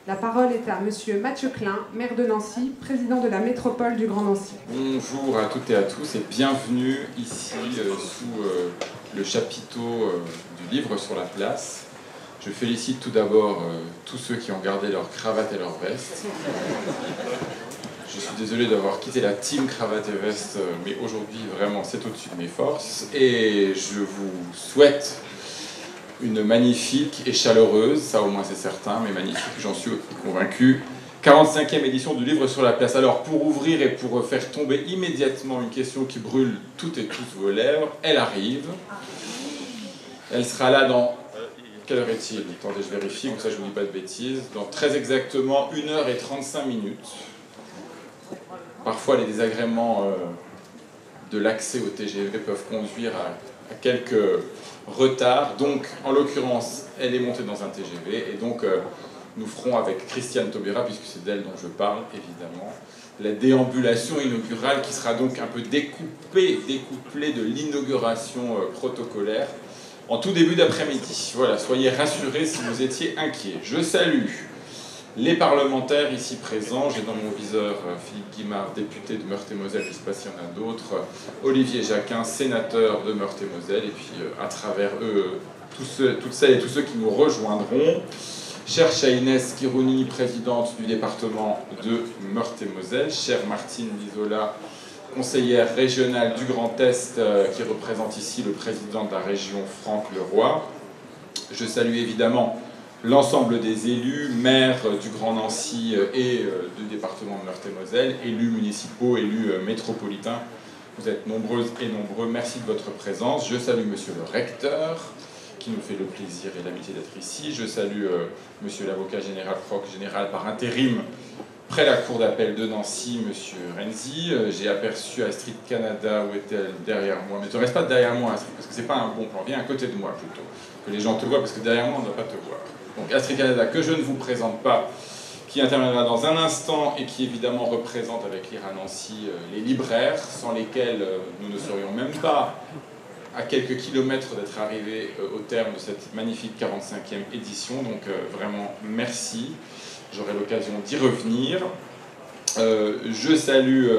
La parole est à Monsieur Mathieu Klein, maire de Nancy, président de la métropole du Grand Nancy. Bonjour à toutes et à tous et bienvenue ici sous le chapiteau du livre sur la place. Je félicite tout d'abord tous ceux qui ont gardé leur cravate et leur veste. Je suis désolé d'avoir quitté la team cravate et veste, mais aujourd'hui vraiment c'est au-dessus de mes forces. Et je vous souhaite une magnifique et chaleureuse, ça au moins c'est certain, mais magnifique, j'en suis convaincu, 45e édition du livre sur la place. Alors pour ouvrir et pour faire tomber immédiatement une question qui brûle toutes et tous vos lèvres, elle arrive. Elle sera là dans... Quelle heure est-il? Attendez, je vérifie, comme ça je ne vous dis pas de bêtises. Dans très exactement 1h35. Parfois les désagréments de l'accès au TGV peuvent conduire à quelques retards. Donc en l'occurrence, elle est montée dans un TGV et donc nous ferons avec Christiane Taubira, puisque c'est d'elle dont je parle évidemment, la déambulation inaugurale qui sera donc un peu découplée de l'inauguration protocolaire en tout début d'après-midi. Voilà, soyez rassurés si vous étiez inquiets. Je salue les parlementaires ici présents. J'ai dans mon viseur Philippe Guimard, député de Meurthe-et-Moselle, je ne sais pas s'il y en a d'autres, Olivier Jacquin, sénateur de Meurthe-et-Moselle, et puis à travers eux, toutes celles et tous ceux qui nous rejoindront. Chère Inès Kirouni, présidente du département de Meurthe-et-Moselle, chère Martine Lizola, conseillère régionale du Grand Est, qui représente ici le président de la région, Franck Leroy. Je salue évidemment l'ensemble des élus, maires du Grand Nancy et du département de Meurthe-et-Moselle, élus municipaux, élus métropolitains. Vous êtes nombreuses et nombreux, merci de votre présence. Je salue monsieur le recteur, qui nous fait le plaisir et l'amitié d'être ici. Je salue monsieur l'avocat général, proc général par intérim, près la cour d'appel de Nancy, monsieur Renzi. J'ai aperçu Astrid Canada, où est-elle? Derrière moi. Mais ne reste pas derrière moi, Astrid, parce que c'est pas un bon plan. Viens à côté de moi plutôt, que les gens te voient, parce que derrière moi on ne doit pas te voir. Donc Astrid Canada, que je ne vous présente pas, qui interviendra dans un instant et qui évidemment représente avec l'IRA Nancy les libraires, sans lesquels nous ne serions même pas à quelques kilomètres d'être arrivés au terme de cette magnifique 45e édition. Donc vraiment merci, j'aurai l'occasion d'y revenir. Je salue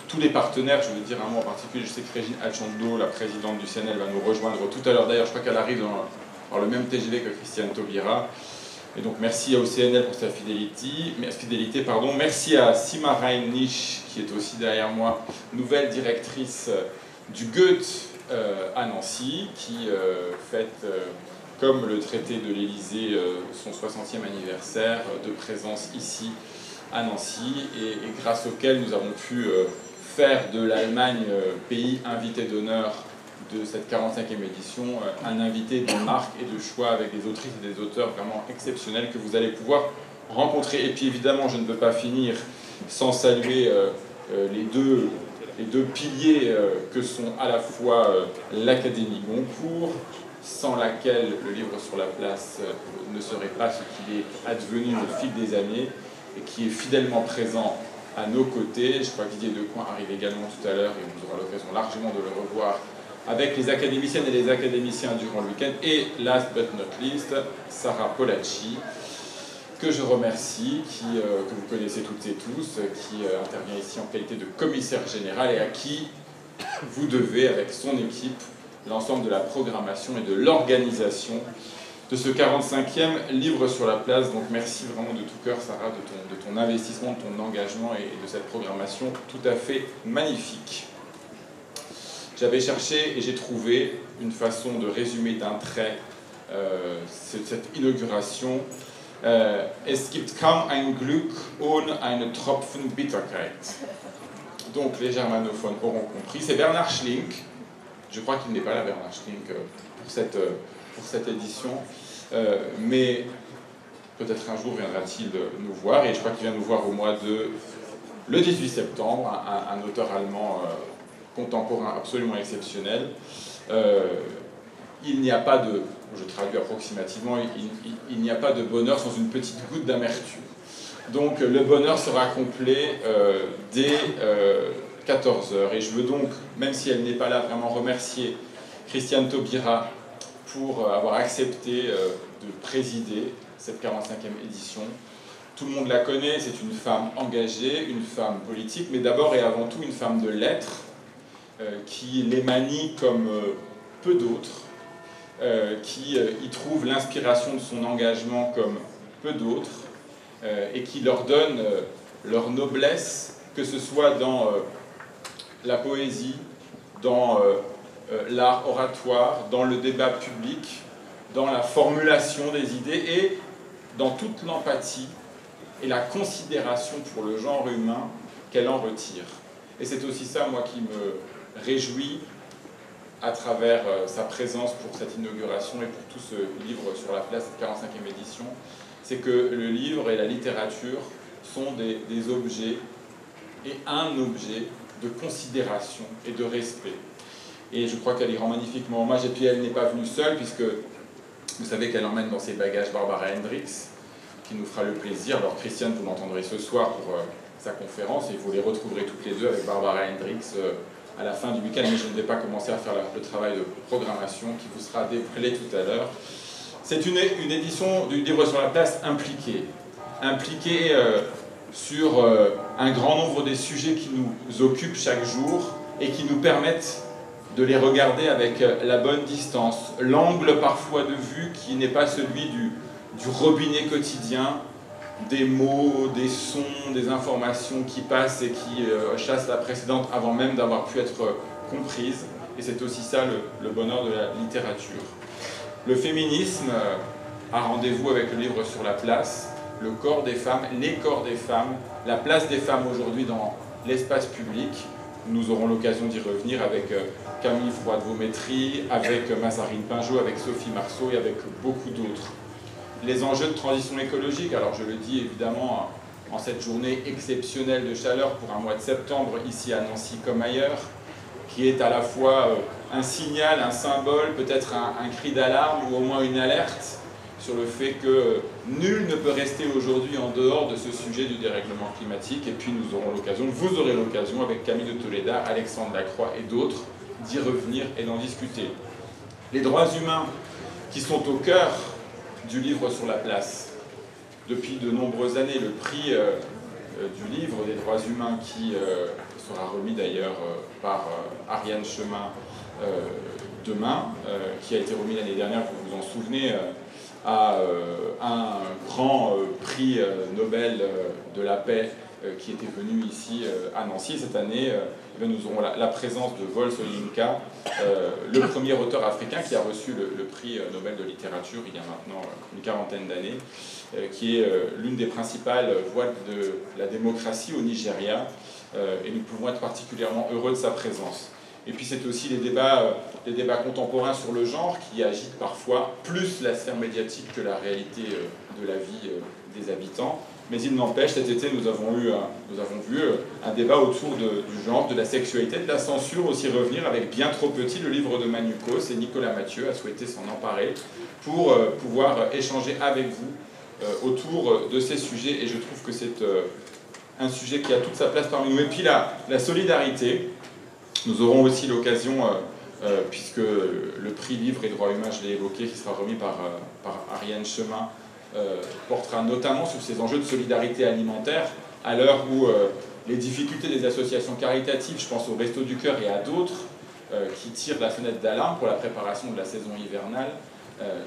tous les partenaires, je veux dire un mot en particulier, je sais que Régine Alchando, la présidente du CNL, va nous rejoindre tout à l'heure. D'ailleurs, je crois qu'elle arrive dans le même TGV que Christiane Taubira. Et donc merci au CNL pour sa fidélité. Merci à Sima Reinlich, qui est aussi derrière moi, nouvelle directrice du Goethe à Nancy, qui fête, comme le traité de l'Élysée, son 60e anniversaire de présence ici à Nancy, et grâce auquel nous avons pu faire de l'Allemagne pays invité d'honneur de cette 45e édition, un invité de marque et de choix avec des autrices et des auteurs vraiment exceptionnels que vous allez pouvoir rencontrer. Et puis évidemment, je ne peux pas finir sans saluer les deux piliers que sont à la fois l'Académie Goncourt, sans laquelle le livre sur la place ne serait pas ce qu'il est advenu au fil des années, et qui est fidèlement présent à nos côtés. Je crois que Didier Decoing arrive également tout à l'heure, et vous aurez l'occasion largement de le revoir avec les académiciennes et les académiciens durant le week-end. Et last but not least, Sarah Polacci, que je remercie, que vous connaissez toutes et tous, qui intervient ici en qualité de commissaire général et à qui vous devez, avec son équipe, l'ensemble de la programmation et de l'organisation de ce 45e livre sur la place. Donc merci vraiment de tout cœur, Sarah, de ton investissement, de ton engagement et de cette programmation tout à fait magnifique. J'avais cherché et j'ai trouvé une façon de résumer d'un trait cette inauguration. Es gibt kaum ein Glück ohne einen Tropfen Bitterkeit. Donc les germanophones auront compris. C'est Bernard Schlink. Je crois qu'il n'est pas là, Bernard Schlink, pour cette édition. Mais peut-être un jour viendra-t-il nous voir. Et je crois qu'il vient nous voir au mois de... le 18 septembre, un auteur allemand contemporain absolument exceptionnel. Il n'y a pas de... Je traduis approximativement, il n'y a pas de bonheur sans une petite goutte d'amertume. Donc le bonheur sera complet dès 14h. Et je veux donc, même si elle n'est pas là, vraiment remercier Christiane Taubira pour avoir accepté de présider cette 45e édition. Tout le monde la connaît, c'est une femme engagée, une femme politique, mais d'abord et avant tout une femme de lettres, qui les manie comme peu d'autres, qui y trouve l'inspiration de son engagement comme peu d'autres, et qui leur donne leur noblesse, que ce soit dans la poésie, dans l'art oratoire, dans le débat public, dans la formulation des idées et dans toute l'empathie et la considération pour le genre humain qu'elle en retire. Et c'est aussi ça, moi, qui me réjouit à travers sa présence pour cette inauguration et pour tout ce livre sur la place, cette 45e édition, c'est que le livre et la littérature sont des objets et un objet de considération et de respect. Et je crois qu'elle y rend magnifiquement hommage. Et puis elle n'est pas venue seule, puisque vous savez qu'elle emmène dans ses bagages Barbara Hendricks, qui nous fera le plaisir. Alors Christiane, vous l'entendrez ce soir pour sa conférence, et vous les retrouverez toutes les deux avec Barbara Hendricks à la fin du week-end, mais je ne vais pas commencer à faire le travail de programmation qui vous sera débrûlé tout à l'heure. C'est une édition du livre sur la place impliquée sur un grand nombre des sujets qui nous occupent chaque jour et qui nous permettent de les regarder avec la bonne distance, l'angle parfois de vue qui n'est pas celui du robinet quotidien, des mots, des sons, des informations qui passent et qui chassent la précédente avant même d'avoir pu être comprises. Et c'est aussi ça le bonheur de la littérature. Le féminisme a rendez-vous avec le livre sur la place, le corps des femmes, les corps des femmes, la place des femmes aujourd'hui dans l'espace public. Nous aurons l'occasion d'y revenir avec Camille Froide-Vaumétry, avec Mazarine Pinjot, avec Sophie Marceau et avec beaucoup d'autres. Les enjeux de transition écologique, alors je le dis évidemment en cette journée exceptionnelle de chaleur pour un mois de septembre ici à Nancy comme ailleurs, qui est à la fois un signal, un symbole, peut-être un cri d'alarme ou au moins une alerte sur le fait que nul ne peut rester aujourd'hui en dehors de ce sujet du dérèglement climatique. Et puis nous aurons l'occasion, vous aurez l'occasion avec Camille de Toleda, Alexandre Lacroix et d'autres d'y revenir et d'en discuter. Les droits humains qui sont au cœur du livre sur la place. Depuis de nombreuses années, le prix du livre des droits humains qui sera remis d'ailleurs par Ariane Chemin demain, qui a été remis l'année dernière, vous vous en souvenez, à un grand prix Nobel de la paix qui était venu ici à Nancy. Et cette année, nous aurons la présence de Vol Soyinka, le premier auteur africain qui a reçu le prix Nobel de littérature il y a maintenant une quarantaine d'années, qui est l'une des principales voix de la démocratie au Nigeria, et nous pouvons être particulièrement heureux de sa présence. Et puis c'est aussi les débats contemporains sur le genre qui agitent parfois plus la sphère médiatique que la réalité de la vie des habitants. Mais il n'empêche, cet été nous avons vu un débat autour du genre, de la sexualité, de la censure aussi revenir avec Bien trop petit, le livre de Manucos, et Nicolas Mathieu a souhaité s'en emparer pour pouvoir échanger avec vous autour de ces sujets. Et je trouve que c'est un sujet qui a toute sa place parmi nous. Et puis la solidarité. Nous aurons aussi l'occasion, puisque le prix Livre et Droits Humains, je l'ai évoqué, qui sera remis par Ariane Chemin, portera notamment sur ces enjeux de solidarité alimentaire, à l'heure où les difficultés des associations caritatives, je pense au Resto du Cœur et à d'autres, qui tirent la sonnette d'alarme pour la préparation de la saison hivernale,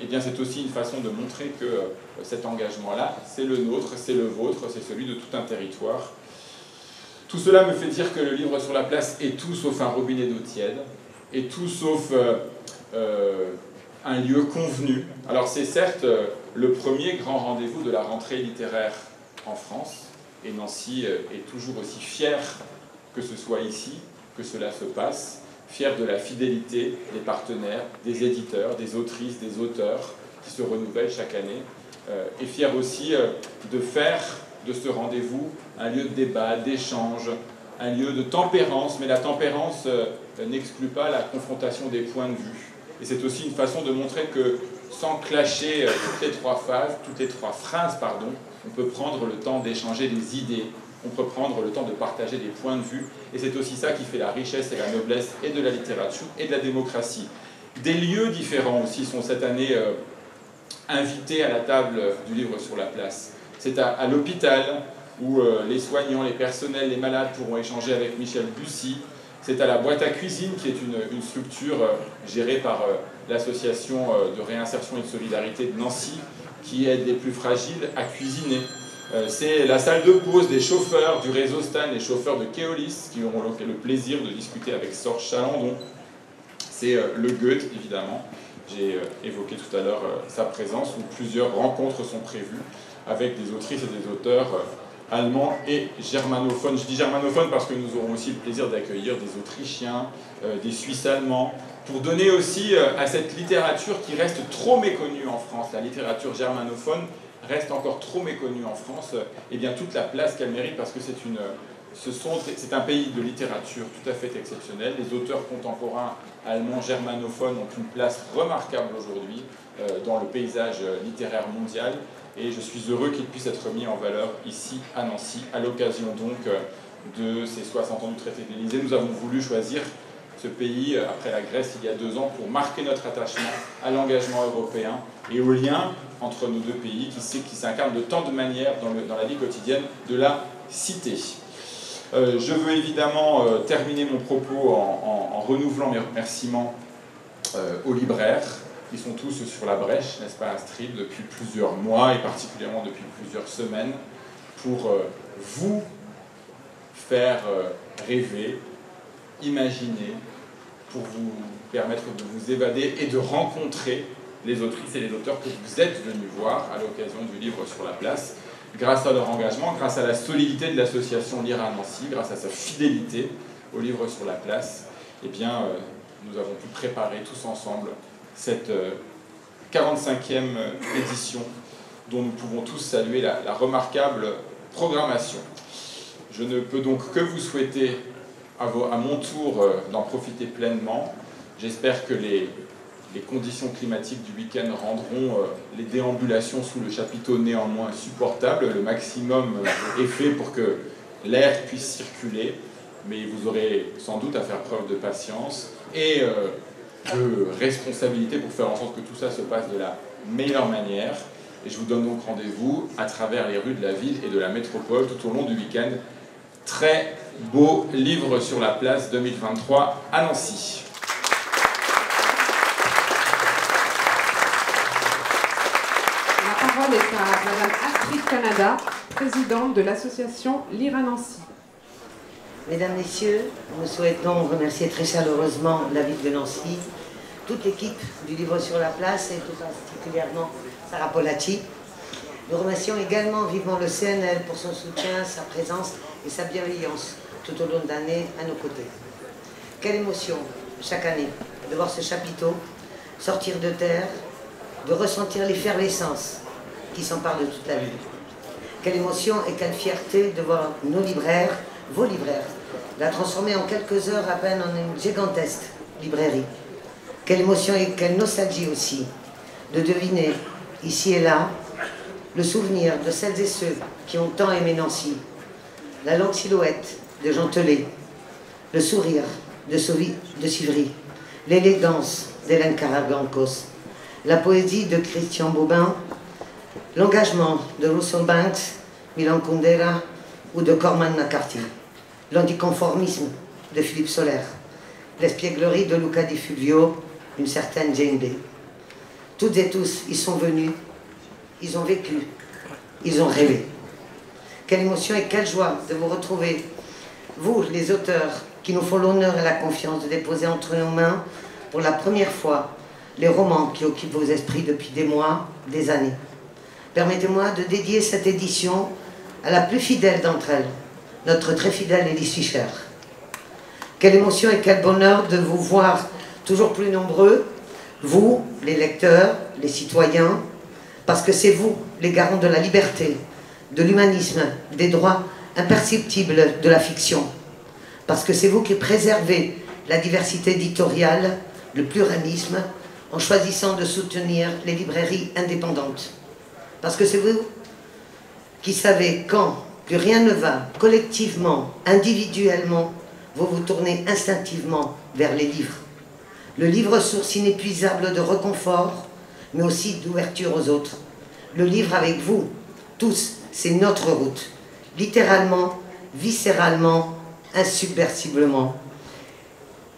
eh bien c'est aussi une façon de montrer que cet engagement-là, c'est le nôtre, c'est le vôtre, c'est celui de tout un territoire. Tout cela me fait dire que le livre sur la place est tout sauf un robinet d'eau tiède, et tout sauf un lieu convenu. Alors c'est certes le premier grand rendez-vous de la rentrée littéraire en France, et Nancy est toujours aussi fière que ce soit ici, que cela se passe, fière de la fidélité des partenaires, des éditeurs, des autrices, des auteurs qui se renouvellent chaque année, et fière aussi de faire de ce rendez-vous un lieu de débat, d'échange, un lieu de tempérance, mais la tempérance n'exclut pas la confrontation des points de vue. Et c'est aussi une façon de montrer que, sans clasher toutes les trois phrases, on peut prendre le temps d'échanger des idées, on peut prendre le temps de partager des points de vue, et c'est aussi ça qui fait la richesse et la noblesse et de la littérature et de la démocratie. Des lieux différents aussi sont cette année invités à la table du livre sur la place. C'est à l'hôpital où les soignants, les personnels, les malades pourront échanger avec Michel Bussy. C'est à la boîte à cuisine, qui est une structure gérée par l'association de réinsertion et de solidarité de Nancy, qui aide les plus fragiles à cuisiner. C'est la salle de pause des chauffeurs du réseau Stan, les chauffeurs de Keolis, qui auront le plaisir de discuter avec Sorge Chalandon. C'est le Goethe, évidemment. J'ai évoqué tout à l'heure sa présence, où plusieurs rencontres sont prévues avec des autrices et des auteurs allemands et germanophones. Je dis germanophones parce que nous aurons aussi le plaisir d'accueillir des Autrichiens, des Suisses allemands, pour donner aussi à cette littérature qui reste trop méconnue en France, la littérature germanophone reste encore trop méconnue en France, et bien toute la place qu'elle mérite, parce que c'est un pays de littérature tout à fait exceptionnel. Les auteurs contemporains allemands germanophones ont une place remarquable aujourd'hui dans le paysage littéraire mondial, et je suis heureux qu'ils puissent être mis en valeur ici à Nancy, à l'occasion donc de ces 60 ans du traité de l'Élysée. Nous avons voulu choisir ce pays, après la Grèce il y a 2 ans, pour marquer notre attachement à l'engagement européen et au lien entre nos deux pays qui s'incarne de tant de manières dans la vie quotidienne de la cité. Je veux évidemment terminer mon propos en renouvelant mes remerciements aux libraires. Ils sont tous sur la brèche, n'est-ce pas, Astrid, depuis plusieurs mois et particulièrement depuis plusieurs semaines, pour vous faire rêver, imaginer, pour vous permettre de vous évader et de rencontrer les autrices et les auteurs que vous êtes venus voir à l'occasion du livre sur la place, grâce à leur engagement, grâce à la solidité de l'association Lire à Nancy, grâce à sa fidélité au livre sur la place. Eh bien, nous avons pu préparer tous ensemble cette 45e édition dont nous pouvons tous saluer la remarquable programmation. Je ne peux donc que vous souhaiter à mon tour d'en profiter pleinement. J'espère que les conditions climatiques du week-end rendront les déambulations sous le chapiteau néanmoins supportables. Le maximum est fait pour que l'air puisse circuler, mais vous aurez sans doute à faire preuve de patience et de responsabilité pour faire en sorte que tout ça se passe de la meilleure manière. Et je vous donne donc rendez-vous à travers les rues de la ville et de la métropole tout au long du week-end. Très beau livre sur la place 2023 à Nancy. La parole est à Madame Astrid Canada, présidente de l'association Lire à Nancy. Mesdames, Messieurs, nous souhaitons remercier très chaleureusement la ville de Nancy, toute l'équipe du livre sur la place et tout particulièrement Sarah Polacci. Nous remercions également vivement le CNL pour son soutien, sa présence et sa bienveillance tout au long de l'année à nos côtés. Quelle émotion chaque année de voir ce chapiteau sortir de terre, de ressentir l'effervescence qui s'empare de toute la ville. Quelle émotion et quelle fierté de voir nos libraires, vos libraires, la transformer en quelques heures à peine en une gigantesque librairie. Quelle émotion et quelle nostalgie aussi de deviner, ici et là, le souvenir de celles et ceux qui ont tant aimé Nancy, la longue silhouette de Jean Telet, le sourire de Sivry, l'élégance d'Hélène Karagankos, la poésie de Christian Bobin, l'engagement de Russell Banks, Milan Kundera ou de Cormac McCarthy, l'anticonformisme de Philippe Soler, l'espièglerie de Luca Di Fulvio, une certaine Jane Day. Toutes et tous, ils sont venus, ils ont vécu, ils ont rêvé. Quelle émotion et quelle joie de vous retrouver, vous, les auteurs, qui nous font l'honneur et la confiance de déposer entre nos mains, pour la première fois, les romans qui occupent vos esprits depuis des mois, des années. Permettez-moi de dédier cette édition à la plus fidèle d'entre elles, notre très fidèle Élise Fischer. Quelle émotion et quel bonheur de vous voir toujours plus nombreux, vous, les lecteurs, les citoyens, parce que c'est vous, les garants de la liberté, de l'humanisme, des droits imperceptibles de la fiction, parce que c'est vous qui préservez la diversité éditoriale, le pluralisme, en choisissant de soutenir les librairies indépendantes. Parce que c'est vous qui savez quand plus rien ne va, collectivement, individuellement, vous vous tournez instinctivement vers les livres. Le livre, source inépuisable de réconfort, mais aussi d'ouverture aux autres. Le livre avec vous, tous, c'est notre route. Littéralement, viscéralement, insubversiblement.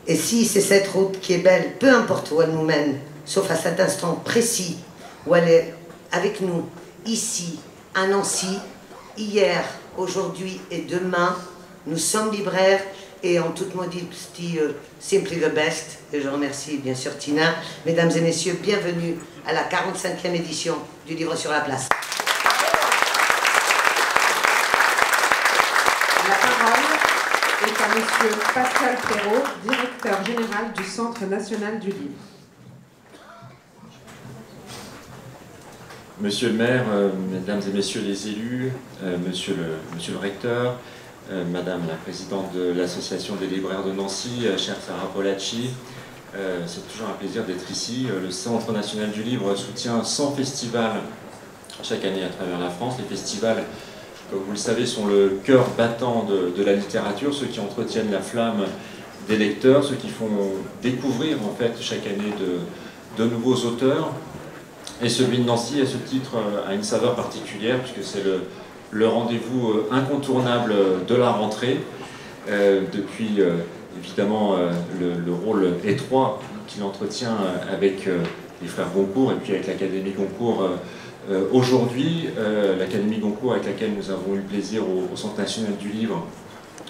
Et si c'est cette route qui est belle, peu importe où elle nous mène, sauf à cet instant précis où elle est avec nous, ici, à Nancy, hier, aujourd'hui et demain, nous sommes libraires et en toute modestie, simply the best. Et je remercie bien sûr Tina. Mesdames et messieurs, bienvenue à la 45e édition du Livre sur la place. La parole est à Monsieur Pascal Perrault, directeur général du Centre national du livre. Monsieur le maire, mesdames et messieurs les élus, monsieur le recteur, madame la présidente de l'association des libraires de Nancy, chère Sarah Polacci, c'est toujours un plaisir d'être ici. Le Centre national du livre soutient 100 festivals chaque année à travers la France. Les festivals, comme vous le savez, sont le cœur battant de la littérature, ceux qui entretiennent la flamme des lecteurs, ceux qui font découvrir en fait chaque année de nouveaux auteurs. Et celui de Nancy, à ce titre, a une saveur particulière, puisque c'est le rendez-vous incontournable de la rentrée, depuis évidemment le rôle étroit qu'il entretient avec les frères Goncourt et puis avec l'Académie Goncourt aujourd'hui. L'Académie Goncourt avec laquelle nous avons eu le plaisir au Centre national du livre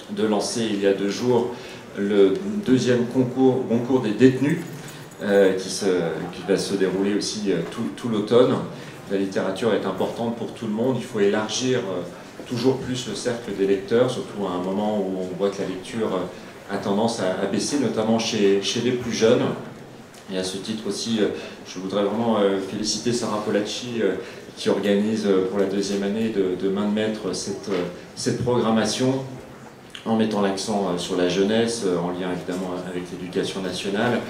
de lancer il y a 2 jours le 2e concours Goncourt des détenus, qui va se dérouler aussi tout l'automne. La littérature est importante pour tout le monde, il faut élargir toujours plus le cercle des lecteurs, surtout à un moment où on voit que la lecture a tendance à baisser, notamment chez les plus jeunes. Et à ce titre aussi, je voudrais vraiment féliciter Sarah Polacci qui organise pour la 2e année de main de maître cette programmation, en mettant l'accent sur la jeunesse, en lien évidemment avec l'éducation nationale,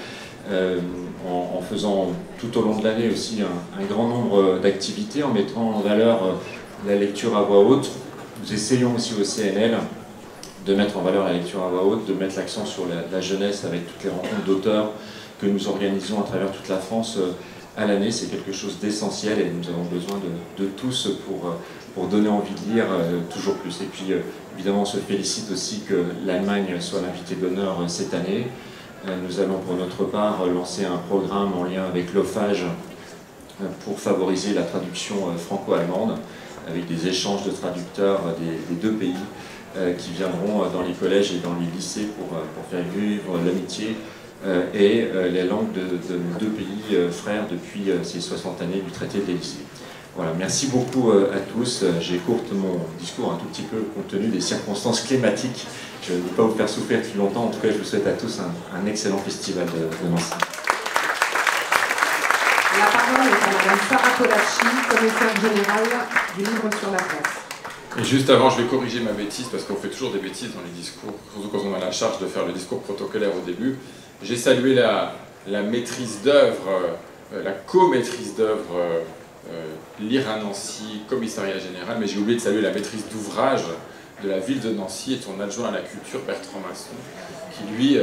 en faisant tout au long de l'année aussi un grand nombre d'activités, en mettant en valeur la lecture à voix haute. Nous essayons aussi au CNL de mettre en valeur la lecture à voix haute, de mettre l'accent sur la jeunesse avec toutes les rencontres d'auteurs que nous organisons à travers toute la France à l'année. C'est quelque chose d'essentiel et nous avons besoin de tous pour donner envie de lire toujours plus. Et puis évidemment on se félicite aussi que l'Allemagne soit l'invité d'honneur cette année. Nous allons pour notre part lancer un programme en lien avec l'OFAGE pour favoriser la traduction franco-allemande, avec des échanges de traducteurs des 2 pays qui viendront dans les collèges et dans les lycées pour faire vivre l'amitié et les langues de nos 2 pays frères depuis ces 60 années du traité des lycées. Voilà, merci beaucoup à tous. J'écourte mon discours un tout petit peu compte tenu des circonstances climatiques. Je ne vais pas vous faire souffrir depuis longtemps. En tout cas, je vous souhaite à tous un excellent festival de Nancy. La parole est à Madame Sarah Polacci, commissaire générale du livre sur la place. Et juste avant, je vais corriger ma bêtise, parce qu'on fait toujours des bêtises dans les discours, surtout quand on a la charge de faire le discours protocolaire au début. J'ai salué la maîtrise d'œuvre, la co-maîtrise d'œuvre Lire à Nancy, commissariat général, mais j'ai oublié de saluer la maîtrise d'ouvrage de la ville de Nancy et de son adjoint à la culture, Bertrand Masson, qui lui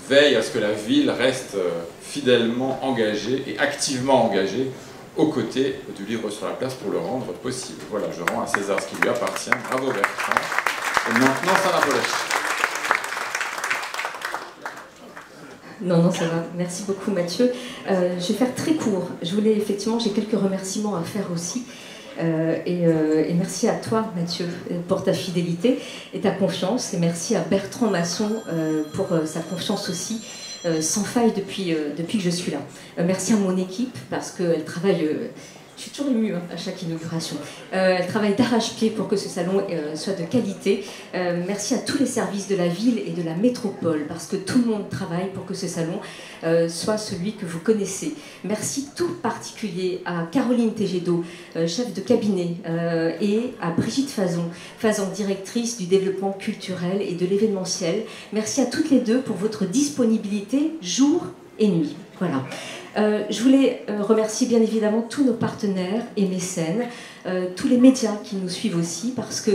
veille à ce que la ville reste fidèlement engagée et activement engagée aux côtés du livre sur la place pour le rendre possible. Voilà, je rends à César ce qui lui appartient. Bravo Bertrand. Et maintenant, Sarah Polacci. Non, ça va. Merci beaucoup, Mathieu. Je vais faire très court. J'ai quelques remerciements à faire aussi. Et merci à toi, Mathieu, pour ta fidélité et ta confiance. Et merci à Bertrand Masson pour sa confiance aussi, sans faille depuis que je suis là. Merci à mon équipe, parce qu'elle travaille... je suis toujours émue à chaque inauguration. Elle travaille d'arrache-pied pour que ce salon soit de qualité. Merci à tous les services de la ville et de la métropole, parce que tout le monde travaille pour que ce salon soit celui que vous connaissez. Merci tout particulier à Caroline Tegedo, chef de cabinet, et à Brigitte Fazan, directrice du développement culturel et de l'événementiel. Merci à toutes les deux pour votre disponibilité jour et nuit. Voilà. Je voulais remercier bien évidemment tous nos partenaires et mécènes, tous les médias qui nous suivent aussi, parce que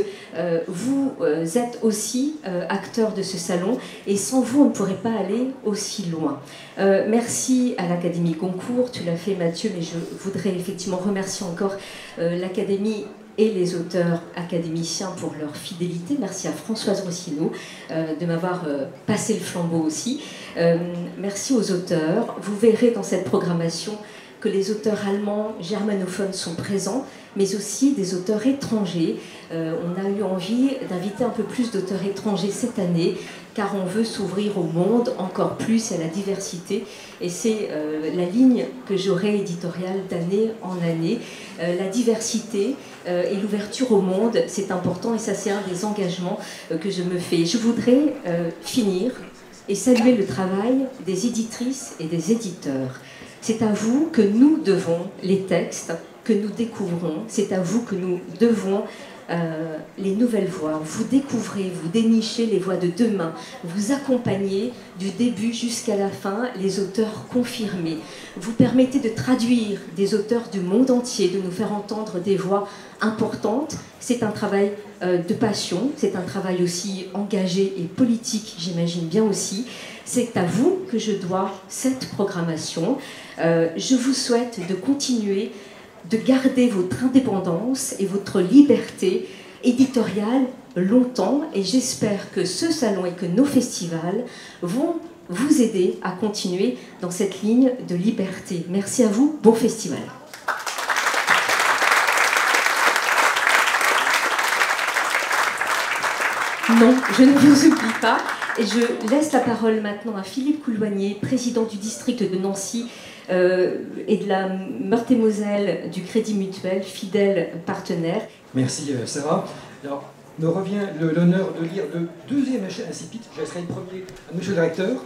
vous êtes aussi acteurs de ce salon, et sans vous on ne pourrait pas aller aussi loin. Merci à l'Académie Goncourt, tu l'as fait Mathieu, mais je voudrais effectivement remercier encore l'Académie et les auteurs académiciens pour leur fidélité. Merci à Françoise Rossineau de m'avoir passé le flambeau aussi. Merci aux auteurs. Vous verrez dans cette programmation que les auteurs allemands germanophones sont présents, mais aussi des auteurs étrangers. On a eu envie d'inviter un peu plus d'auteurs étrangers cette année, car on veut s'ouvrir au monde encore plus et à la diversité. Et c'est la ligne que j'aurai éditoriale d'année en année. La diversité et l'ouverture au monde, c'est important, et ça c'est un des engagements que je me fais. Je voudrais finir et saluer le travail des éditrices et des éditeurs. C'est à vous que nous devons les textes que nous découvrons, c'est à vous que nous devons les nouvelles voix. Vous découvrez, vous dénichez les voix de demain, vous accompagnez du début jusqu'à la fin les auteurs confirmés. Vous permettez de traduire des auteurs du monde entier, de nous faire entendre des voix importantes. C'est un travail de passion, c'est un travail aussi engagé et politique, j'imagine bien aussi. C'est à vous que je dois cette programmation. Je vous souhaite de continuer de garder votre indépendance et votre liberté éditoriale longtemps, et j'espère que ce salon et que nos festivals vont vous aider à continuer dans cette ligne de liberté. Merci à vous, bon festival. Non, je ne vous oublie pas. Et je laisse la parole maintenant à Philippe Couloignet, président du district de Nancy et de la Meurthe-et-Moselle du Crédit Mutuel, fidèle partenaire. Merci Sarah. Alors, me revient l'honneur de lire le deuxième incipit. Je laisserai le premier à monsieur le recteur.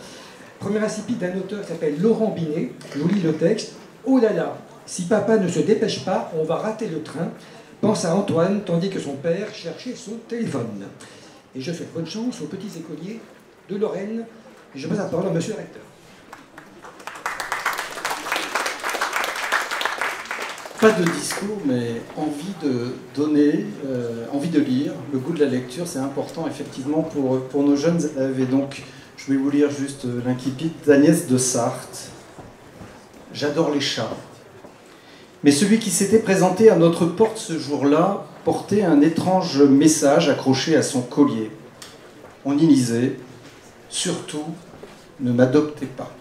Premier incipit d'un auteur qui s'appelle Laurent Binet. Je vous lis le texte. Oh là là, si papa ne se dépêche pas, on va rater le train. Pense à Antoine, tandis que son père cherchait son téléphone. Et je souhaite bonne chance aux petits écoliers de Lorraine. Et je passe la parole à monsieur le recteur. Pas de discours, mais envie de donner, envie de lire. Le goût de la lecture, c'est important effectivement pour nos jeunes élèves. Et donc, je vais vous lire juste l'incipit d'Agnès de Sarthe. J'adore les chats. Mais celui qui s'était présenté à notre porte ce jour-là portait un étrange message accroché à son collier. On y lisait « Surtout, ne m'adoptez pas ».